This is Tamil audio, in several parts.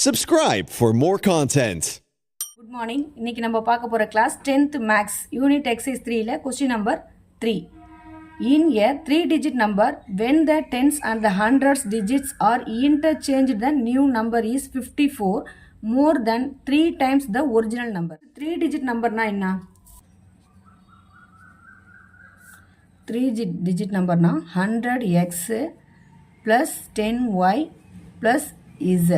Subscribe for more content. Good morning. இன்னைக்கு நம்ம பார்க்க போற class 10th max unit exercise 3 ல question number 3. In a 3-digit number, when the tens and the hundreds digits are interchanged, the new number is 54 more than 3 times the original number. 3-digit number na enna? 3-digit number na 100x plus 10y plus z.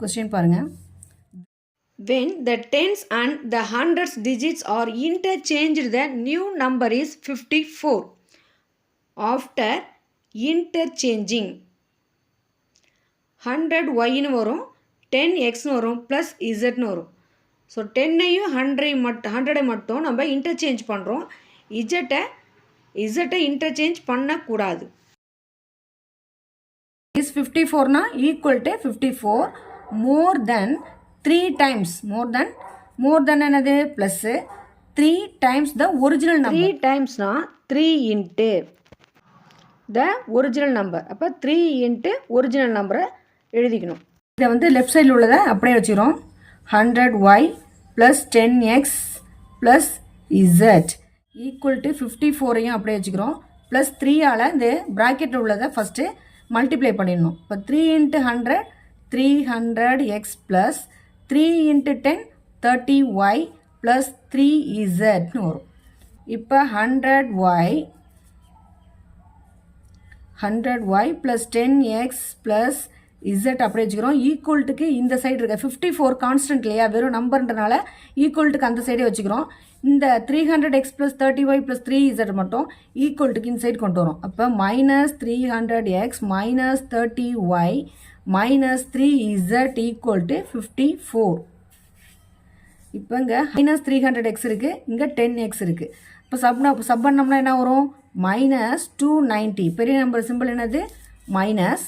Question பாருங்க. When the tens and the hundreds digits are interchanged, the new number is 54. After interchanging 100y னு வரும், 10x னு வரும், plus z னு வரும். ஸோ 10ஐயும் 100ஐ மட்டும் நம்ம இன்டர்சேஞ்ச் பண்ணுறோம். இசட்டை இன்டர்சேஞ்ச் பண்ணக்கூடாது. இஸ் 54னா equal to 54 more than 3 times more than என்னது plus 3 times the original number. 3 timesனா 3 into the original number. அப்போ 3 into original number எழுதிக்கணும். இதை வந்து லெஃப்ட் சைடில் உள்ளதை அப்படியே வச்சுக்கிறோம். 100y plus 10x plus z equal to 54ஐயும் அப்படியே வச்சுக்கிறோம். ப்ளஸ் 3ஆல் இந்த ப்ராக்கெட்டில் உள்ளதை ஃபஸ்ட்டு மல்டிப்ளை பண்ணிடணும். இப்போ 3 into 100 300x plus 3 into 10 30y plus 3z னு வரும். இப்போ 100y plus 10x plus z அப்படியே வச்சுக்கிறோம். ஈக்குவல்ட்டுக்கு இந்த சைடு இருக்க 54 கான்ஸ்டன்ட் இல்லையா, வெறும் நம்பர்ன்றனால ஈக்குவல்ட்டுக்கு அந்த சைடே வச்சுக்கிறோம். இந்த 300x plus 30y plus 3z மட்டும் ஈக்குவல்ட்டுக்கு இந்த சைடு கொண்டு வரும். அப்போ minus 300x minus 30y minus 3z equal to 54. இப்போ இங்கே minus 300x இருக்குது, இங்கே 10x இருக்குது. இப்போ சப் பண்ணோம்னா என்ன வரும்? minus 290. பெரிய நம்பர் சிம்பிள் என்னது? மைனஸ்.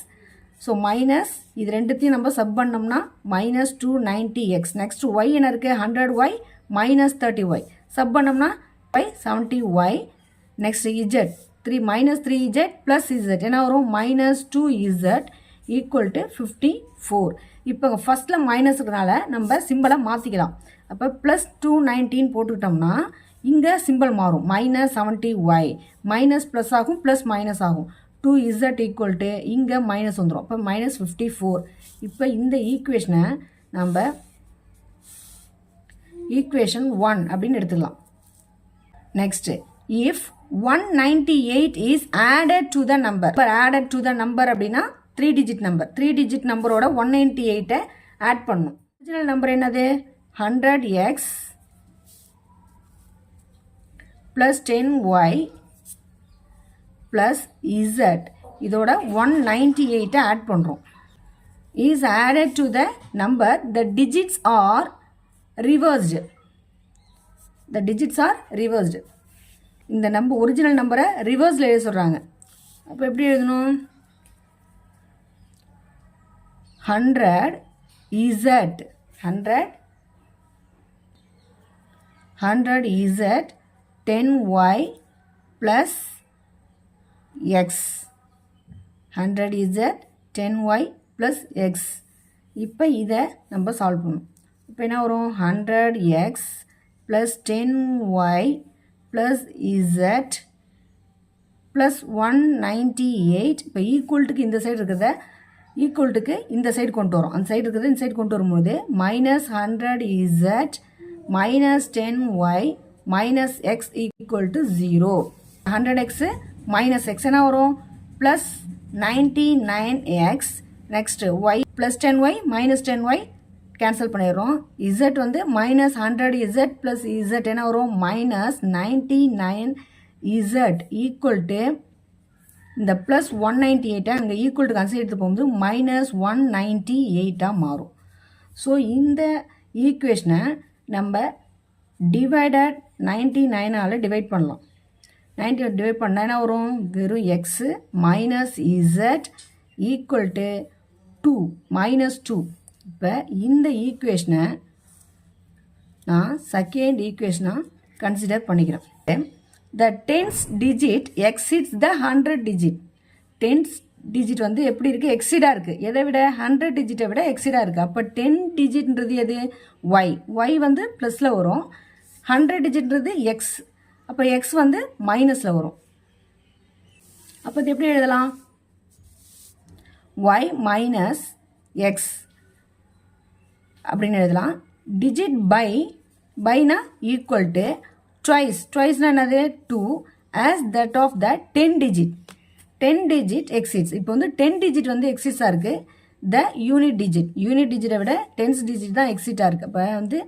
ஸோ மைனஸ் இது ரெண்டுத்தையும் நம்ம சப் பண்ணோம்னா minus 290x. நெக்ஸ்ட் y என்ன இருக்குது? 100y minus 30y. சப் பண்ணோம்னா by 70y. Next z minus 3z plus z என்ன வரும்? minus 2z equal to 54. இப்போ ஃபஸ்ட்டில் மைனஸ் இருக்கிறனால நம்ம சிம்பிளை மாற்றிக்கலாம். அப்போ ப்ளஸ் 219 போட்டுக்கிட்டோம்னா இங்கே சிம்பிள் மாறும். மைனஸ் 70y மைனஸ் ப்ளஸ் ஆகும், ப்ளஸ் மைனஸ் ஆகும். 2z ஈக்குவல் டு இங்கே மைனஸ் வந்துடும். அப்போ minus 54. இப்போ இந்த ஈக்குவேஷனை நம்ம ஈக்குவேஷன் 1 அப்படின்னு எடுத்துக்கலாம். Next if 198 is added to the number. இப்போ ஆடட் டு த நம்பர் அப்படின்னா 3 டிஜிட் நம்பர். 3 டிஜிட் நம்பரோட 198 ஆட் பண்ணும். ஒரிஜினல் நம்பர் என்னது? 100x plus 10y plus z இதோட 198 ஆட் பண்ணுறோம். Is added to the number, the digits R reversed. The digits R reversed. இந்த நம்பர் ஒரிஜினல் நம்பரை ரிவர்ஸில் எழுத சொல்கிறாங்க. அப்போ எப்படி எழுதணும்? 100z 10y plus x. 100z 10y plus x. இப்போ இதை நம்ம சால்வ் பண்ணணும். இப்போ என்ன வரும்? 100x plus 10y plus z plus 198. இப்போ ஈக்குவல்ட்டுக்கு இந்த சைடு இருக்கிறத ஈக்குவல்ட்டுக்கு இந்த சைடு கொண்டு வரும். அந்த சைடு இருக்கிறது இந்த சைடு கொண்டு வரும்போது minus 100z minus 10y minus x equal to 0. 100x minus X என்ன வரும்? Plus 99x. Next y plus 10y minus 10y cancel பண்ணிடுறோம். z வந்து மைனஸ் 100z ப்ளஸ் z என்ன வரும்? மைனஸ் 99z ஈக்குவல் டு இந்த ப்ளஸ் 198 அங்கே ஈக்குவல் டு கன்சிடர் எடுத்து போகும்போது மைனஸ் 198 மாறும். ஸோ இந்த ஈக்குவேஷனை நம்ம டிவைடட் 99ஆல் டிவைட் பண்ணலாம். 90 டிவைட் பண்ணால் என்ன வரும்? வெறும் x minus Z equal to 2 minus 2. இப்போ இந்த ஈக்குவேஷனை நான் செகண்ட் ஈக்குவேஷனாக கன்சிடர் பண்ணிக்கிறேன். The tens digit exceeds the 100 digit. Tens digit வந்து எப்படி இருக்குது, எக்ஸிடாக இருக்குது. எதை விட 100 டிஜிட்டை விட எக்ஸிடாக இருக்குது. அப்போ 10 டிஜிட்ன்றது எது, ஒய் வந்து ப்ளஸில் வரும். 100 டிஜிட்ன்றது எக்ஸ், அப்போ எக்ஸ் வந்து மைனஸில் வரும். அப்போ இது எப்படி எழுதலாம், y மைனஸ் எக்ஸ் அப்படின்னு எழுதலாம். டிஜிட் பைனா ஈக்குவல் டு ட்வைஸ்னா என்னது 2 as that of the 10 digit. 10 digit exists. இப்போ வந்து 10 டிஜிட் வந்து எக்ஸிட்ஸாக இருக்குது. த யூனிட் டிஜிட்டை விட 10 டிஜிட் தான் எக்ஸிட்டாக இருக்குது. அப்போ வந்து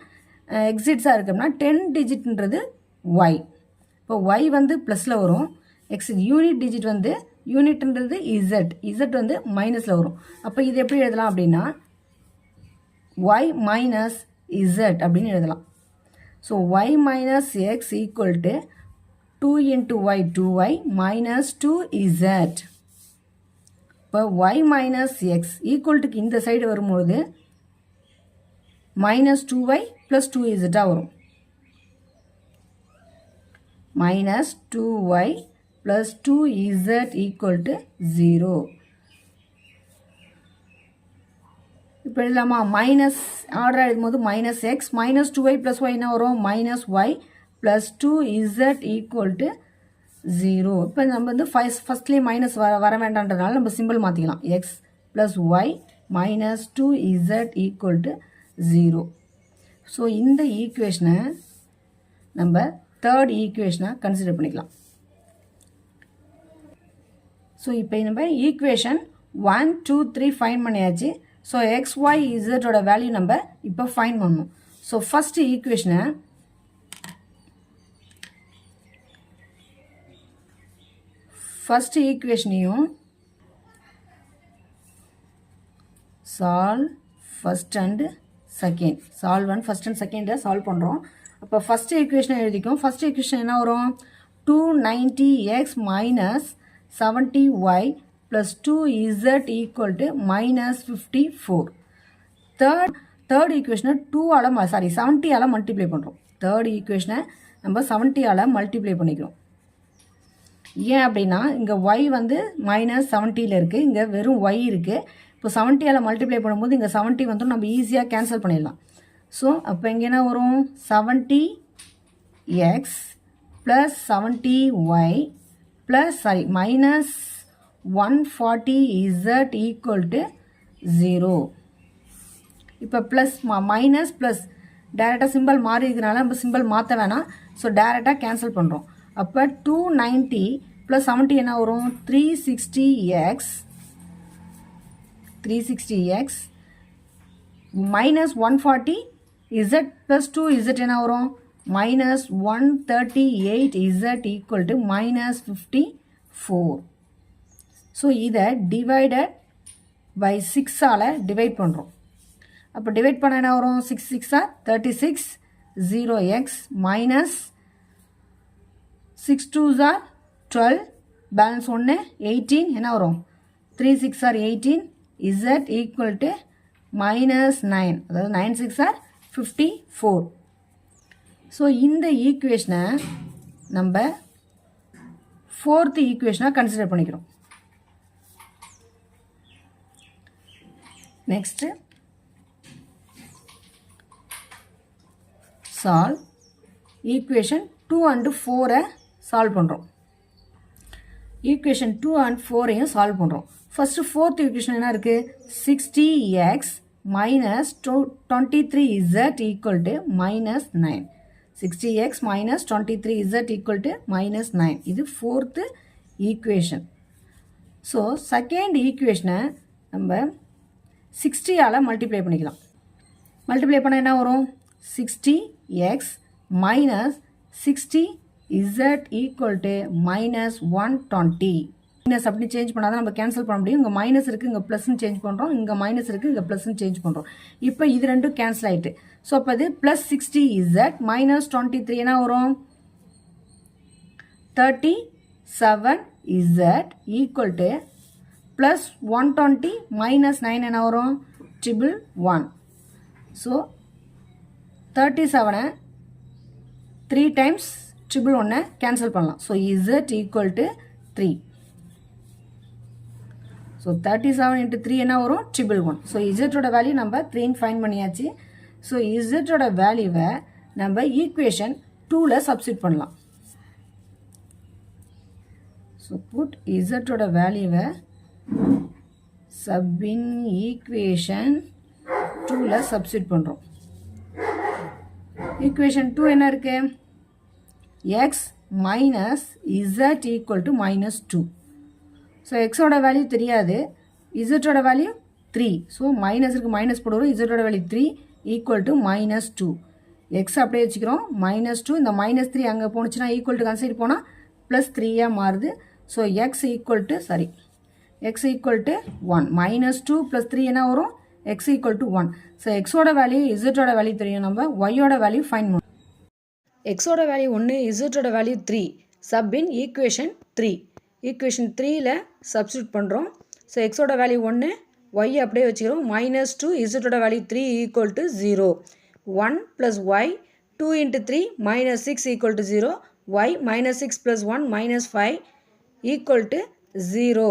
எக்ஸிட்ஸாக இருக்குன்னா 10 டிஜிட்ன்றது ஒய். இப்போ ஒய் வந்து ப்ளஸில் வரும். யூனிட் டிஜிட் வந்து யூனிட்ன்றது இசட் வந்து மைனஸில் வரும். அப்போ இது எப்படி எழுதலாம் அப்படின்னா ஒய் மைனஸ் இசட் அப்படின்னு எழுதலாம். So y minus x equal to 2 into y 2y minus 2z. இப்போ y minus x equal to இந்த சைடு வரும்போது minus 2y plus 2z வரும். minus 2y plus 2z equal to 0. இப்போ எழுதலாமா, மைனஸ் ஆர்டர் எழுதும்போது minus x minus 2y plus y என்ன வரும், minus y plus 2z equal to 0. இப்போ நம்ம வந்து ஃபஸ்ட்லேயே மைனஸ் வர வேண்டான்றதுனால நம்ம சிம்பிள் மாற்றிக்கலாம். X plus y minus 2z equal to 0. So இந்த ஈக்குவேஷனை நம்ம தேர்ட் ஈக்குவேஷனை கன்சிடர் பண்ணிக்கலாம். ஸோ இப்போ நம்ம ஈக்குவேஷன் 1 2 3 ஃபைன் பண்ணியாச்சு. ஸோ எக்ஸ் ஒய் இசட்டோட வேல்யூ நம்ம இப்போ ஃபைன் பண்ணணும். ஸோ ஃபஸ்ட்டு ஈக்குவேஷனையும் solve first and second, solve and first and செகண்டை சால்வ் பண்ணுறோம். அப்போ ஃபஸ்ட்டு ஈக்குவேஷனை எழுதிக்கும். ஃபஸ்ட் ஈக்குவேஷன் என்ன வரும், 290x minus 70y plus 2z equal to minus 54. Third ஈக்குவேஷனை 70ஆல் மல்டிப்ளை பண்ணுறோம். தேர்ட் ஈக்குவேஷனை நம்ம 70ஆல் மல்டிப்ளை பண்ணிக்கிறோம். ஏன் அப்படின்னா இங்கே y வந்து மைனஸ் 70ல் இருக்குது, இங்கே வெறும் y இருக்குது. இப்போ 70ஆல் மல்டிப்ளை பண்ணும்போது இங்கே 70 வந்து நம்ம ஈஸியாக கேன்சல் பண்ணிடலாம். ஸோ அப்போ இங்கே என்ன வரும், 70x plus 70y plus minus 140z equal to 0. இப்போ ப்ளஸ் மைனஸ் ப்ளஸ் டேரெக்டாக சிம்பிள் மாறி இருக்கிறனால நம்ம சிம்பிள் மாற்ற வேணாம். ஸோ டேரெக்டாக கேன்சல் பண்ணுறோம். அப்போ 290 ப்ளஸ் 70 என்ன வரும், 360x minus 140z plus 2z என்ன வரும், minus 138z equal to minus 54. So இதை டிவைடட் பை 6ஆல் டிவைட் பண்ணுறோம். அப்போ டிவைட் பண்ண என்ன வரும், 6 6 36 0x மைனஸ் 6 2 12 பேலன்ஸ் 1 18 என்ன வரும், 3 6 18 z ஈக்குவல் டு மைனஸ் 9, அதாவது 9 6 54. ஸோ இந்த ஈக்குவேஷனை நம்ம ஃபோர்த்து ஈக்குவேஷனாக கன்சிடர் பண்ணிக்கிறோம். Next solve equation 2 and 4 solve பண்ணுறோம். ஈக்குவேஷன் 2 and 4 சால்வ் பண்ணுறோம். ஃபஸ்ட்டு ஃபோர்த் ஈக்குவேஷன் என்ன இருக்குது, 60x minus 23z equal to minus 9. 60x minus 23z equal to minus 9. இது ஃபோர்த்து ஈக்குவேஷன். ஸோ செகண்ட் ஈக்குவேஷனை நம்ம 60ஆல் மல்டிப்ளை பண்ணிக்கலாம். மல்டிப்ளை பண்ண என்ன வரும், 60x minus 60z equal to minus 120. Minus அப்படி சேஞ்ச் பண்ணாதான் நம்ம கேன்சல் பண்ண முடியும். இங்கே மைனஸ் இருக்குது, இங்கே ப்ளஸ்ன்னு சேஞ்ச் பண்ணுறோம். இங்கே மைனஸ் இருக்குது, இங்கே ப்ளஸ்ன்னு சேஞ்ச் பண்ணுறோம். இப்போ இது ரெண்டும் கேன்சல் ஆகிட்டு. ஸோ அப்போ அது ப்ளஸ் 60z மைனஸ் 23 என்ன வரும், 37z equal to plus 120 minus 9 என்ன வரும், 111. ஸோ 37 3 டைம்ஸ் 111 கேன்சல் பண்ணலாம். So z equal to 3. So 37 into 3 என்ன வரும் 111. ஸோ இசட்டோட வேல்யூ நம்ம 3 ஃபைன் பண்ணியாச்சு. ஸோ இசட்டோட வேல்யூவை நம்ம ஈக்குவேஷன் 2ல் சப்ஸ்டிட் பண்ணலாம். ஸோ புட் இசட்டோட வேல்யூவை சப்பின் ஈக்குவேஷன் 2ல் சப்ஸ்டிட் பண்ணுறோம். ஈக்குவேஷன் 2 என்ன இருக்கு? X minus Z equal to -2. So எக்ஸோட வேல்யூ தெரியாது, இசட்டோட வேல்யூ 3. ஸோ மைனஸுக்கு மைனஸ் போடுவோம். இசட்டோட வேல்யூ 3 ஈக்குவல் டு -2. எக்ஸ் அப்படியே வச்சுக்கிறோம். -2 இந்த -3 அங்கே போணுச்சுன்னா ஈக்குவல் டு கன்சிடர் போனால் +3 மாறுது. So x equal to x equal to 1. -2 + 3 என்ன வரும்? X equal to 1. ஸோ எக்ஸோட வேல்யூ இசட்டோட வேல்யூ தெரியும், நம்ம ஒய்யோட வேல்யூ ஃபைன் பண்ணும். எக்ஸோட வேல்யூ 1, இசட்டோட வேல்யூ 3. சப்பின் ஈக்குவேஷன் 3. ஈக்குவேஷன் 3ல் சப்ஸ்டியூட் பண்ணுறோம். ஸோ எக்ஸோட வேல்யூ 1, ஒய் அப்படியே வச்சுக்கிறோம். -2 இசட்டோட value 3 equal to 0. 1 + y 2 into 3 -6 equal to 0. y -6 + 1 -5 equal to 0.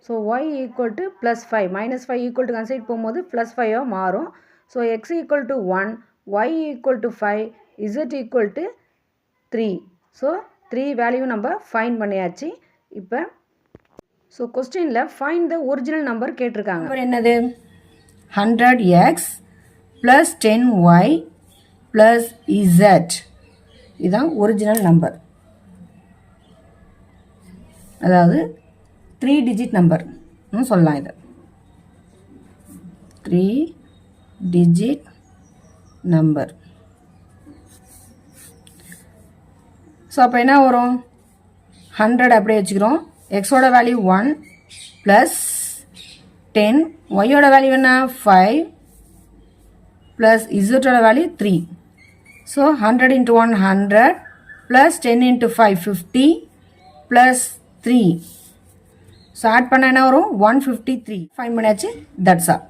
So y equal to +5 -5 equal to கன்சைட் போகும்போது +5 மாறும். So x equal to 1, y equal to 5, z equal to 3. So 3 value நம்ம ஃபைன் பண்ணியாச்சு. இப்போ ஸோ கொஸ்டினில் ஃபைண்ட் த ஒரிஜினல் நம்பர் கேட்டிருக்காங்க. நம்பர் என்னது? 100x + 10y + z. இதுதான் ஒரிஜினல் நம்பர், அதாவது 3 டிஜிட் நம்பர்னு சொல்லலாம். இது 3 டிஜிட் நம்பர். ஸோ அப்போ என்ன வரும்? 100 அப்படியே வச்சுக்கிறோம். எக்ஸோட வேல்யூ 1 + 10, ஒய்யோட வேல்யூ என்ன 5 + இசட்டோட வேல்யூ 3. ஸோ 100 × 1 100 + 10 × 5 50 + 3. ஸோ ஆட் பண்ண என்ன வரும்? 153. ஃபைன் பண்ணியாச்சு. That's all.